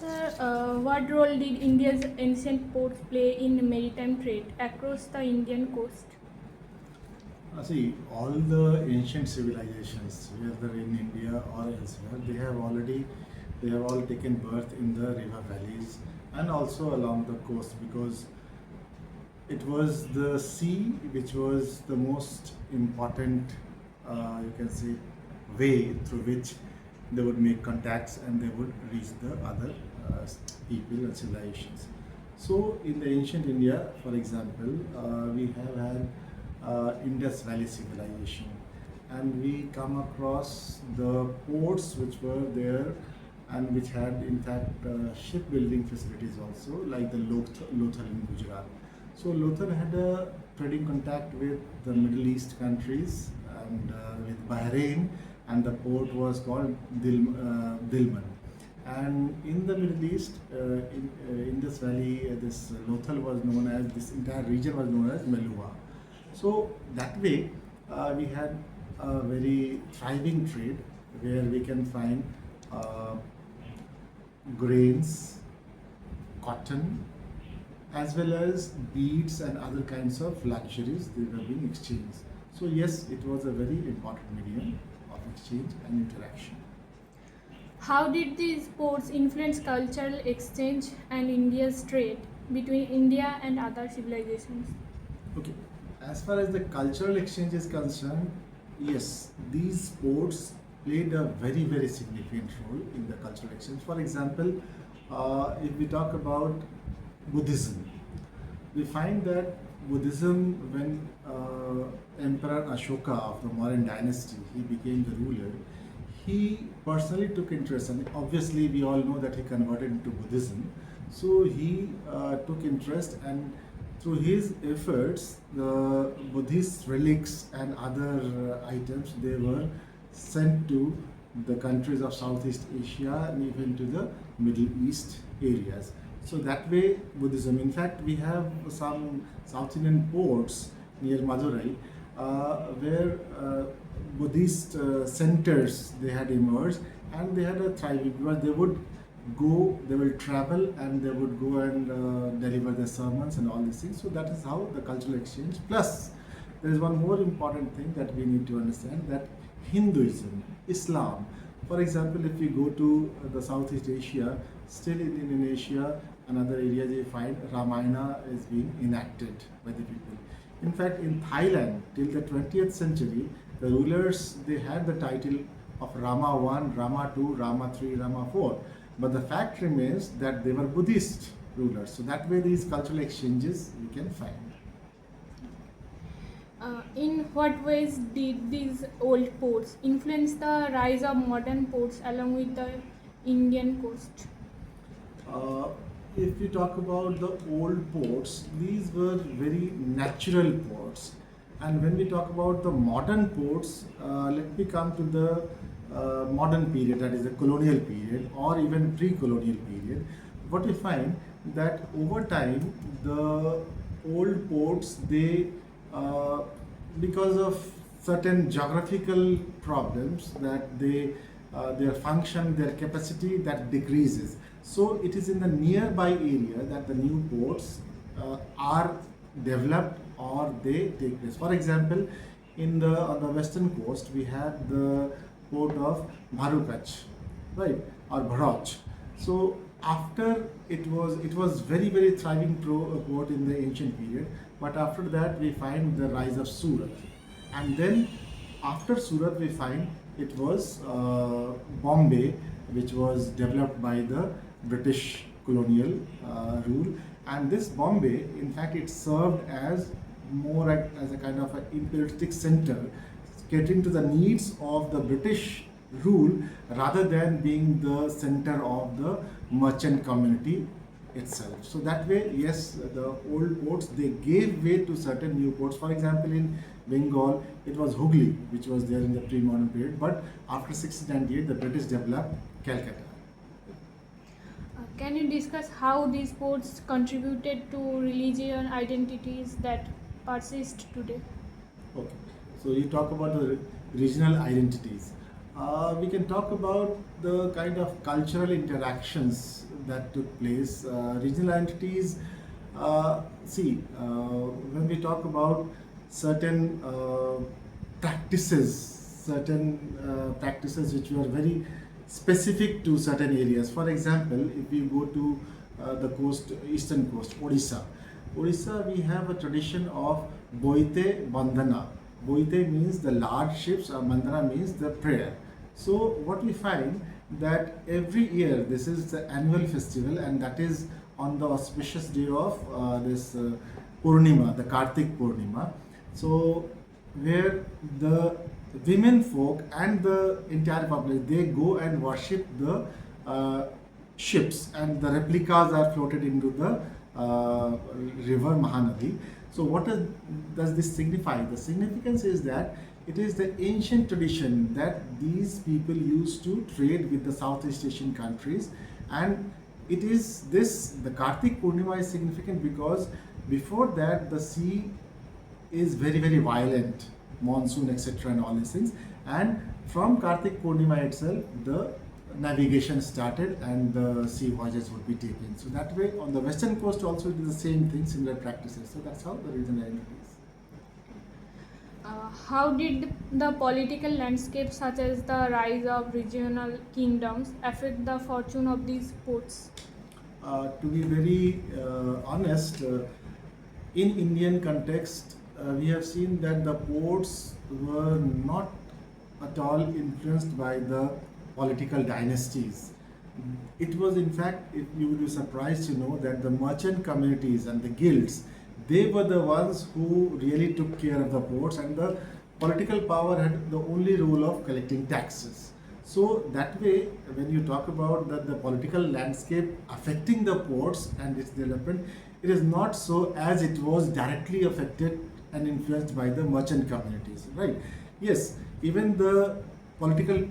Sir, what role did India's ancient ports play in maritime trade across the Indian coast? See, all the ancient civilizations, whether in India or elsewhere, they have all taken birth in the river valleys and also along the coast because it was the sea which was the most important, you can say, way through which they would make contacts and they would reach the other uh, people and civilizations. So, in the ancient India, for example, we have had Indus Valley civilization, and we come across the ports which were there and which had, in fact, shipbuilding facilities also, like the Lothal in Gujarat. So Lothal had a trading contact with the Middle East countries and with Bahrain, and the port was called Dilman. And in the Middle East, in this valley, this Lothal was known as, this entire region was known as Meluha. So that way, we had a very thriving trade where we can find uh, grains, cotton, as well as beads and other kinds of luxuries they were being exchanged. So yes, it was a very important medium of exchange and interaction. How did these ports influence cultural exchange and India's trade between India and other civilizations? Okay, as far as the cultural exchange is concerned, yes, these ports played a very significant role in the cultural exchange. For example, if we talk about Buddhism, we find that Buddhism, when Emperor Ashoka of the Mauryan dynasty, he became the ruler, he personally took interest, and obviously we all know that he converted into Buddhism. So he took interest, and through his efforts, the Buddhist relics and other items, they were sent to the countries of Southeast Asia and even to the Middle East areas. So that way, Buddhism. In fact, we have some South Indian ports near Madurai where Buddhist centers they had emerged, and they had a thriving because they will travel and they would go and deliver their sermons and all these things. So that is how the cultural exchange. Plus, there is one more important thing that we need to understand, that Hinduism, Islam. For example, if you go to the Southeast Asia, still in Indonesia and other areas, you find Ramayana is being enacted by the people. In fact, in Thailand, till the 20th century, the rulers they had the title of Rama 1, Rama 2, Rama 3, Rama 4. But the fact remains that they were Buddhist rulers. So that way, these cultural exchanges we can find. In what ways did these old ports influence the rise of modern ports along with the Indian coast? Uh, if we talk about the old ports, these were very natural ports. And when we talk about the modern ports, let me come to the modern period, that is the colonial period or even pre-colonial period. What we find that over time, the old ports, they because of certain geographical problems, that their function, their capacity that decreases. So it is in the nearby area that the new ports are developed or they take place. For example, on the western coast we have the port of Bharukach, right, or Bharuch. So after it was very thriving port in the ancient period, but after that we find the rise of Surat, and then after Surat we find it was Bombay, which was developed by the British colonial rule. And this Bombay, in fact, it served as more as a kind of an imperialistic center, catering to the needs of the British rule rather than being the center of the merchant community itself. So that way, yes, the old ports they gave way to certain new ports. For example, in Bengal, it was Hooghly, which was there in the pre-modern period. But after 1698, the British developed Calcutta. Can you discuss how these ports contributed to religion identities that persist today? Okay, so you talk about the regional identities. We can talk about the kind of cultural interactions that took place. Regional entities, when we talk about certain practices, practices which were very specific to certain areas. For example, if we go to the coast, eastern coast, Odisha, we have a tradition of Boite Bandhana. Boite means the large ships, Bandhana means the prayer. So what we find that every year this is the annual festival, and that is on the auspicious day of this Purnima, the Kartik Purnima. So where the women folk and the entire public, they go and worship the ships, and the replicas are floated into the river Mahanadi. So what does this signify? The significance is that it is the ancient tradition that these people used to trade with the Southeast Asian countries, and it is this, the Kartik Purnima is significant because before that the sea is very very violent, monsoon etc. and all these things, and from Kartik Purnima itself the navigation started and the sea voyages would be taken. So that way on the western coast also it is the same thing, similar practices. So that's how the regional identity is. How did the political landscape, such as the rise of regional kingdoms, affect the fortune of these ports? To be very honest, in Indian context, we have seen that the ports were not at all influenced by the political dynasties. It was, in fact, if you would be surprised to know that the merchant communities and the guilds, they were the ones who really took care of the ports, and the political power had the only role of collecting taxes. So that way, when you talk about the political landscape affecting the ports and its development, it is not so as it was directly affected and influenced by the merchant communities, right? Yes, even the political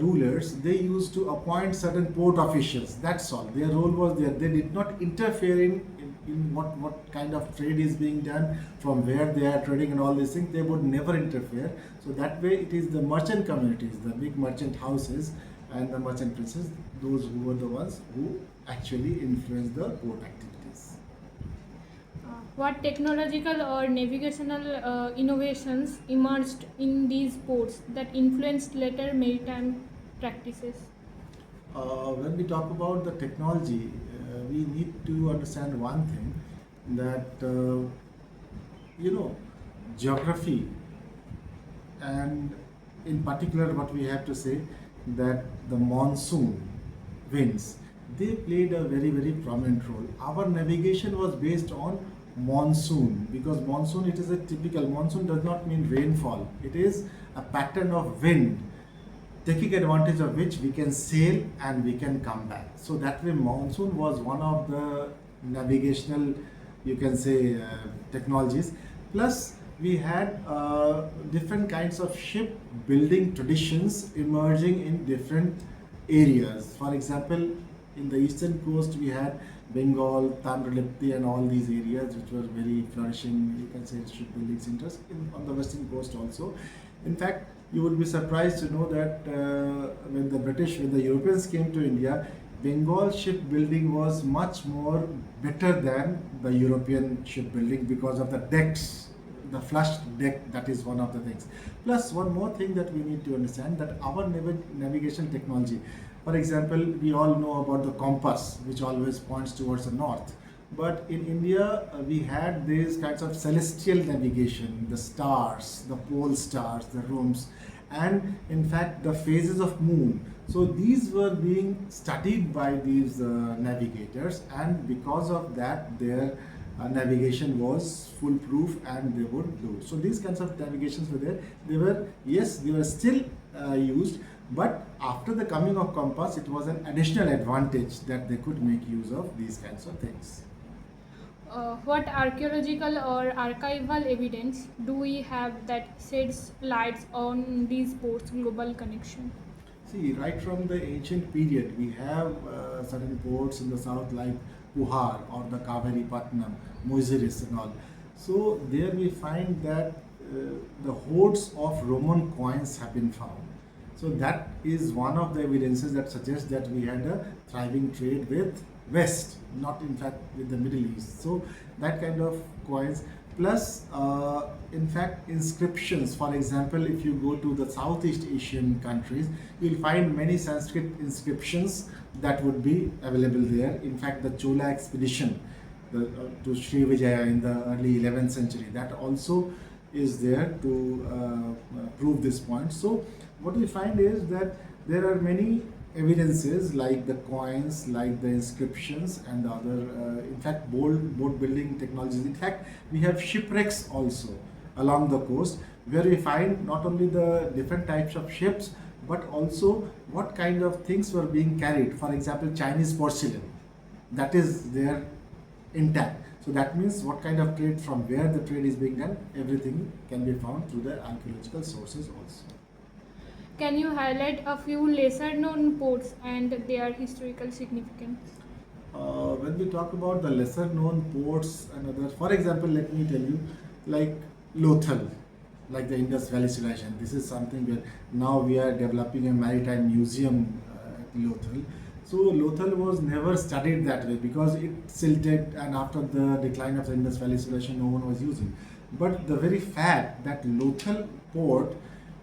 rulers, they used to appoint certain port officials. That's all. Their role was there. They did not interfere in what kind of trade is being done, from where they are trading and all these things. They would never interfere. So that way it is the merchant communities, the big merchant houses and the merchant princes, those who were the ones who actually influenced the port activities. What technological or navigational innovations emerged in these ports that influenced later maritime practices? When we talk about the technology, we need to understand one thing, that geography, and in particular what we have to say, that the monsoon winds, they played a very very prominent role. Our navigation was based on monsoon, because monsoon, it is a typical, monsoon does not mean rainfall, it is a pattern of wind, taking advantage of which we can sail and we can come back. So that way monsoon was one of the navigational, you can say, technologies. Plus we had different kinds of ship building traditions emerging in different areas. For example, in the eastern coast we had Bengal, Tamralipti and all these areas which were very flourishing, you can say, shipbuilding centers. On the western coast also. In fact, you would be surprised to know that when the Europeans came to India, Bengal shipbuilding was much more better than the European shipbuilding because of the decks, the flushed deck. That is one of the things. Plus one more thing that we need to understand, that our navigation technology, for example, we all know about the compass, which always points towards the north. But in India, we had these kinds of celestial navigation, the stars, the pole stars, the rooms, and in fact the phases of moon. So these were being studied by these navigators, and because of that their navigation was foolproof and they would do. So these kinds of navigations were there. They were, yes, they were still used, but after the coming of compass, it was an additional advantage that they could make use of these kinds of things. What archaeological or archival evidence do we have that sheds lights on these ports' global connection? See, right from the ancient period, we have certain ports in the south like Puhar or the Kaveri Patnam, Muziris and all. So there we find that the hoards of Roman coins have been found. So that is one of the evidences that suggests that we had a thriving trade with West, not in fact with the Middle East. So that kind of coins, plus in fact inscriptions. For example, if you go to the Southeast Asian countries, you'll find many Sanskrit inscriptions that would be available there. In fact, the Chola expedition to Sri Vijaya in the early 11th century, that also is there to prove this point. So what we find is that there are many evidences like the coins, like the inscriptions and the other, in fact, boat building technologies. In fact, we have shipwrecks also along the coast where we find not only the different types of ships but also what kind of things were being carried. For example, Chinese porcelain, that is there intact. So that means what kind of trade, from where the trade is being done, everything can be found through the archaeological sources also. Can you highlight a few lesser known ports and their historical significance? When we talk about the lesser known ports and others, for example, let me tell you, like Lothal, like the Indus Valley civilization. This is something where now we are developing a maritime museum at Lothal. So Lothal was never studied that way because it silted, and after the decline of the Indus Valley civilization, no one was using. But the very fact that Lothal port,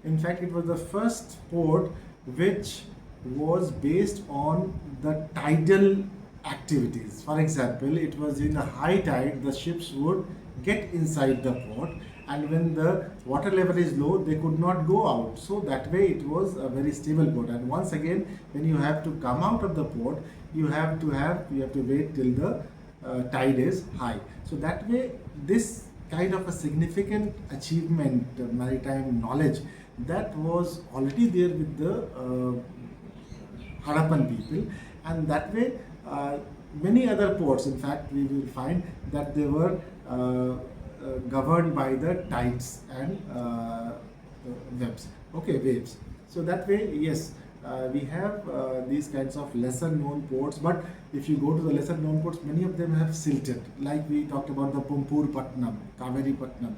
in fact, it was the first port which was based on the tidal activities. For example, it was in a high tide, the ships would get inside the port, and when the water level is low, they could not go out. So that way it was a very stable port. And once again, when you have to come out of the port, you have to wait till the tide is high. So that way, this kind of a significant achievement, maritime knowledge, that was already there with the Harappan people, and that way many other ports, in fact, we will find that they were governed by the tides and waves. So that way, yes, we have these kinds of lesser known ports, but if you go to the lesser known ports, many of them have silted. Like we talked about the Pumpur Patnam, Kaveri Patnam.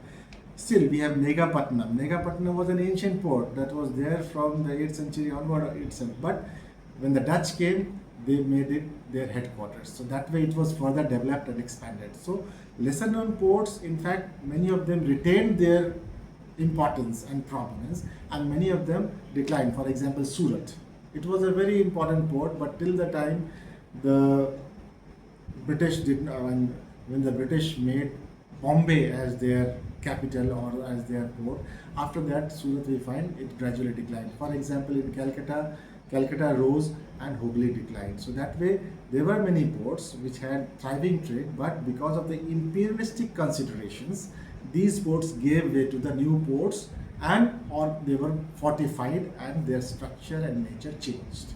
Still, we have Negapatnam. Negapatnam was an ancient port that was there from the 8th century onward itself. But when the Dutch came, they made it their headquarters. So that way it was further developed and expanded. So lesser known ports, in fact, many of them retained their importance and prominence, and many of them declined. For example, Surat. It was a very important port, but till the time the British did, when the British made Bombay as their capital or as their port, after that Surat, we find it gradually declined. For example, in Calcutta rose and Hooghly declined. So that way there were many ports which had thriving trade, but because of the imperialistic considerations, these ports gave way to the new ports, and or they were fortified and their structure and nature changed.